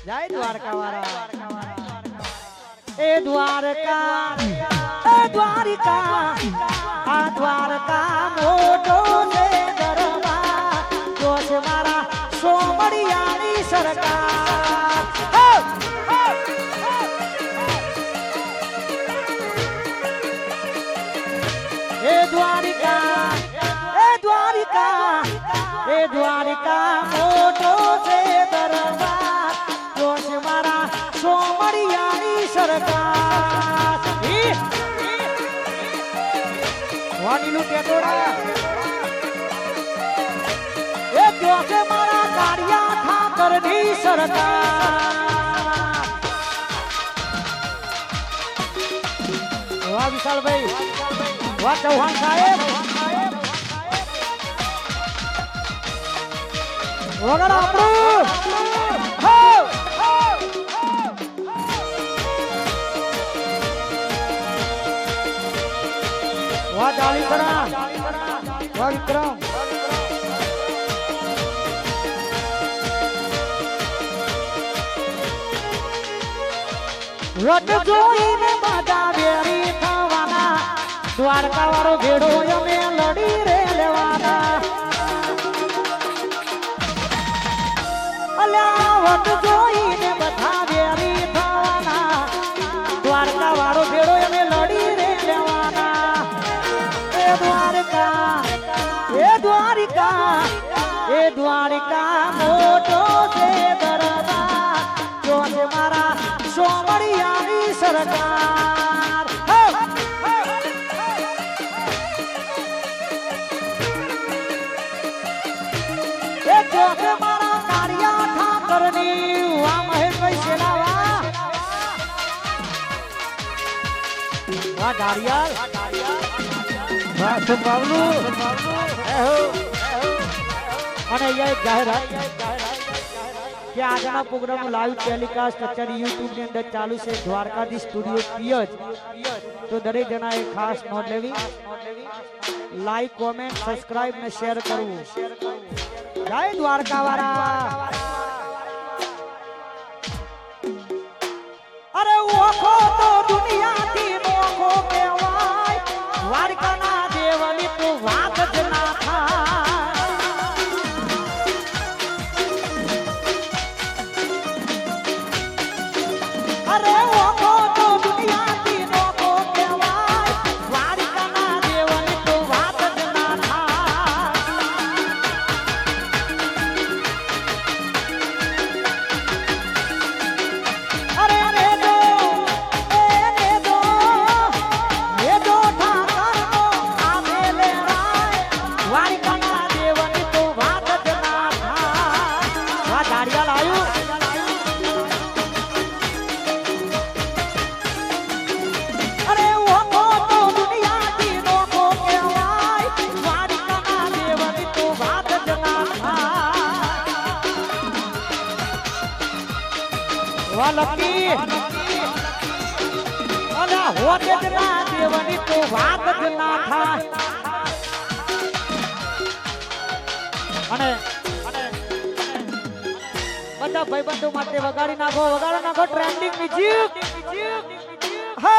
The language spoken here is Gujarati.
જય દ્વારકા વાળા એ દ્વારકા એ દ્વારિકા આ દ્વારકા મોટો છે દરબાર જો છે મારા સોમડિયાની સરકાર એ દ્વારિકા એ દ્વારિકા એ દ્વારિકા મોટો છે દરબાર જો છે મારા સોમડિયાની સરકાર વાડીલું ટેટોડા એ જો છે મારા કાળિયા ઠાકરની સરકાર વાહ વિશાલભાઈ વાહ ચૌહાણ સાહેબ વગર આપણું વાહ ચાલીસરા વાહ વિક્રમ રટ જોઈને બધા વેરી થવાના દ્વારકા વાળો ભેડો અમે લડી રે લેવાના અલ્યા વટ જોઈને બધા વેરી થવાના દ્વારકા વાળો ભેડો અમે લડી રે લેવાના એ દ્વારકા એ દ્વારિકા એ દ્વારિકા મોટો છે દરબાર જો છે મારા સોમડિયાની સરકાર એ જો છે મારા કાળિયા ઠાકરની વાહ મહેશભાઈ સેનાવા વાહ ધારિયાલ વાહ સુબાવલુ અને અહીંયા એક જાહેરાત કે આજના પ્રોગ્રામ લાઈવ ટેલિકાસ્ટ અત્યારે YouTube ની અંદર ચાલુ છે દ્વારકાધીશ સ્ટુડિયો પિયજ તો દરેક જણાએ ખાસ નોંધ લેવી લાઈક કોમેન્ટ સબસ્ક્રાઇબ ને શેર કરવું જય દ્વારકા વાળા અરે ઓખો તો દુનિયાથી નોખો કહેવાય દ્વારકાના દેવની તો વાત જ ના થાય અરે ઓખો તો દુનિયાથી નોખો કહેવાય દ્વારકાના દેવની તો વાત જ ના થાય અરે રે દો એ દો ઠાકરનો આમેલે રાય દ્વારકાના દેવની તો વાત જ ના થાય વાહ ધારિયાલ આવ્યું અરે ઓખો તો દુનિયાથી નોખો કહેવાય દ્વારકાના દેવની તો વાત જ ના થાય વાહ લકી અને હોતે જ ના દેવની તો વાત જ ના થાય અને બધા ભાઈબંધો માટે વગાડી નાખો ટ્રેન્ડિંગ મ્યુઝિક હો